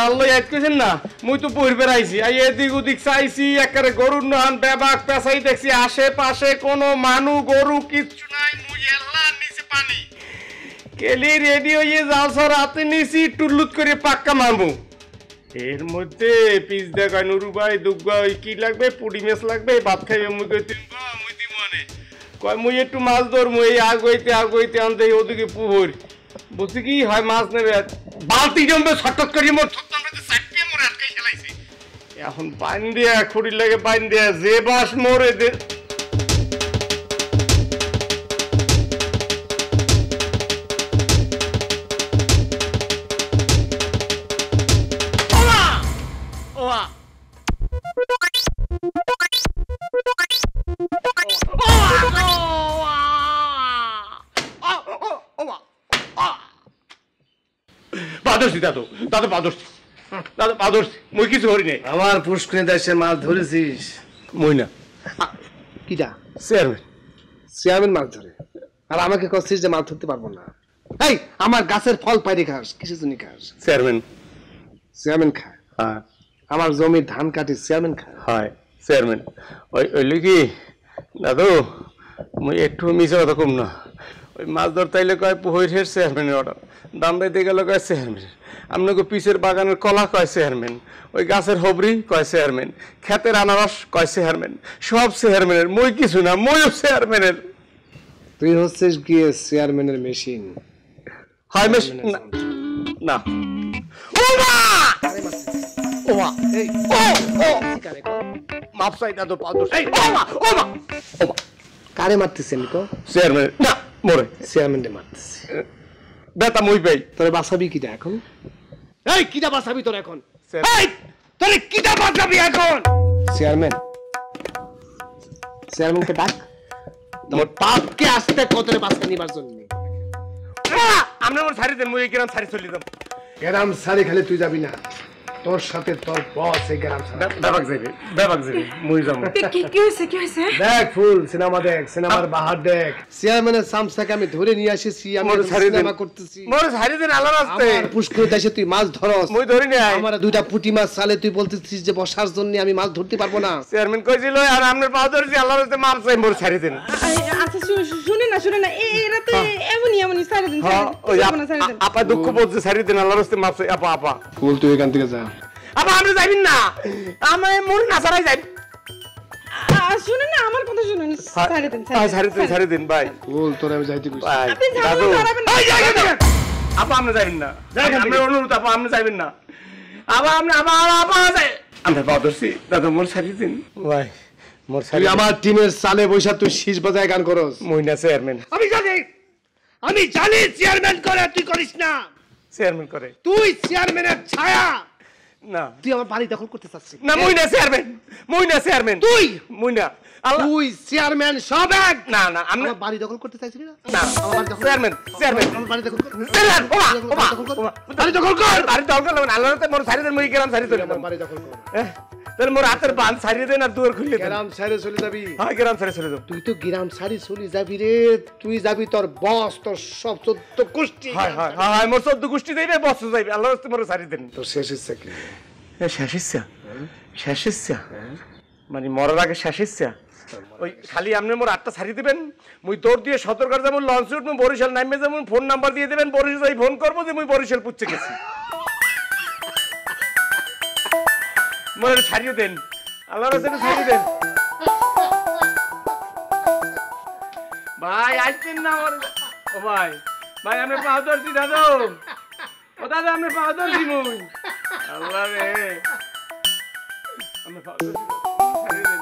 তাল লই আইত কইছেন না মুই তো পড়বে আইছি আই এদিক ওদিক চাইছি একেবারে গরুর নহান বেবাক পেছাই দেখছি আশেপাশে কোনো মানু গরু কিচ্ছু নাই মুই এল্লা নিচে পানি কেলি রেডি হয়ে যাও স্যার রাতে নিছি টুল্লুত করে পাক্কা মারবো এর মধ্যে পিস দেখায় নুরু ভাই দুগ্গা ওই কি লাগবে পুডি মেস লাগবে ভাত খাইবে মুই কইতে মুই দিব মানে কয় মুই একটু মাছ ধরবো এই আগইতে আনতে ওদিকে পুকুর বুঝছি কি হয় মাছ নেবে বালতি জমবে ছটক করে মোর চারটে মোর আটকে খেলাইছে এখন বাইন দিয়া খুঁড়ি লাগে বাইন দিয়া যে বাস মোরে দে আমার পুষ্করিণী দেশে মাছ ধরেছিস মই না কিটা চেয়ারম্যান চেয়ারম্যান মাছ ধরে আর আমাকে কছিস যে মাছ ধরতে পারবো না এই আমার গাছের ফল পাইরে খাস কিসের জন্য খাস চেয়ারম্যান চেয়ারম্যান খায় হ্যাঁ আমার জমির ধান কাটি চেয়ারম্যান খায় হয় চেয়ারম্যান ওই কি দাদু মুই একটু মিশে কথা কম না ওই মাছ ধরতে আইলে কয় পুহরের চেয়ারম্যানের অর্ডার দাম দিতে গেলে কয় চেয়ারম্যান আপনাকে পিসের বাগানের কলা কয় চেয়ারম্যান ওই গাছের হবরি কয় চেয়ারম্যান ক্ষেতের আনারস কয় চেয়ারম্যান সব চেয়ারম্যানের মই কিছু না মইও চেয়ারম্যানের তুই হচ্ছিস গিয়ে চেয়ারম্যানের মেশিন হয় মেশিন না ও মা ও মা এই ও মাপ চাই দাদু পাও দোষ এই ও মা কারে মারতেছেন তো চেয়ারম্যান না মরে চেয়ারম্যানে মারতেছে বেতা মই পাই তোরে বাঁচাবি কিটা এখন এই কিটা বাঁচাবি তোর এখন এই তোরে কিটা বাঁচাবি এখন চেয়ারম্যানকে ডাক তোর পাপকে আসতে কতরে বাঁচা নিবার জন্য আমরা মোর ছাড়ি দেন মই এই গ্রাম ছাড়ি চলে যাব গ্রাম ছাড়ি খালি তুই যাবি না তোর সাথে তোর বস এই গ্রাম ছাড়ি বেবাক যাবে মই যাব কি হইছে দেখ ফুল সিনেমা দেখ সিনেমার বাহার দেখ চেয়ারম্যানের সামসাকে আমি ধরে নিয়ে আসিছি আমি সিনেমা করতেছি মোর ছাড়ি দেন আল্লাহর রাস্তে আমার পুষ্কর দেশে তুই মাছ ধরস মই ধরি নাই আমার দুইটা পুঁটি মাছ চালে তুই বলতেছিস যে বসার জন্য আমি মাছ ধরতে পারবো না চেয়ারম্যান কইছিল আর আমনের পাও ধরছি আল্লাহর রাস্তে মার চাই মোর ছাড়ি দেন আচ্ছা শুনে না এরা তো এমনই ছাড়ে দিন ওই আপা দুঃখ বলছে ছাড়ি দেন আল্লাহর রাস্তে মার চাই আপা ফুল তুই এখান থেকে যা আপা আমরা যাইবেন না আমি মোর না ছাড়াই যাই শুনুন না আমার কথা শুনুন ছাড়ি দেন ভাই ফুল তোরে আমি যাইতে কইছি আপনি যাবেন না আপা আমরা যাইবেন না আমরা অনুরোধ আপা আমরা যাইবেন না আপা আপা যাই আমরা পাও ধরছি দাদা মোর ছাড়ি দেন ভাই মোর ছাড়ি আমার টিমের সালে বৈশা তুই শীষ বাজায় গান করস মইনা চেয়ারম্যান আমি জানি চেয়ারম্যান করে তুই করিস না চেয়ারম্যান করে তুই চেয়ারম্যানের ছায়া না তুই আমার বাড়ি দখল করতে চাচ্ছিস না মইনা চেয়ারম্যান তুই মইনা তুই চেয়ারম্যান সব এক না আমি আমার বাড়ি দখল করতে চাইছিস না না আমার দখল চেয়ারম্যান আমার বাড়ি দখল কর চেয়ারম্যান বাড়ি দখল কর বাড়ি দখল করলাম আল্লাহতে মোর ছাড়ি দেন মই গেলাম ছাড়ি চলে আমার বাড়ি দখল কর তাহলে মোর হাতের বাঁধ ছাড়িয়ে দেন আর দুয়ার খুলে দেন গ্রাম ছাড়ে চলে যাবি হ্যাঁ গ্রাম ছাড়ে চলে যাব তুই তো গ্রাম ছাড়ি চলে যাবি রে তুই যাবি তোর বস তোর সব 14 গোষ্ঠী হয় মোর 14 গোষ্ঠী যাইবে বস যাইবে আল্লাহর রাস্তে মোর ছাড়ি দেন তো শেষ ইচ্ছা কি শেষ ইচ্ছা মানে মরার আগে শেষ ইচ্ছা ওই খালি আপনি মোর 8টা ছাড়ি দিবেন মুই দৌড় দিয়ে সতর্ক যাবো লঞ্চ উঠবো বরিশাল নামবে যাবো ফোন নাম্বার দিয়ে দেবেন বরিশাল ফোন করবো যে মুই বরিশাল পুচ্ছে গেছি মোর ছাড়িয়ে দেন আল্লাহর রাস্তে ছাড়িয়ে দেন ভাই আসছেন না আমার ও ভাই আমি পাও ধরছি দাদু ও দাদা আমি পাও ধরছি মুই আল্লাহ রে আমি পাও ধরছি ছাড়িয়ে দেন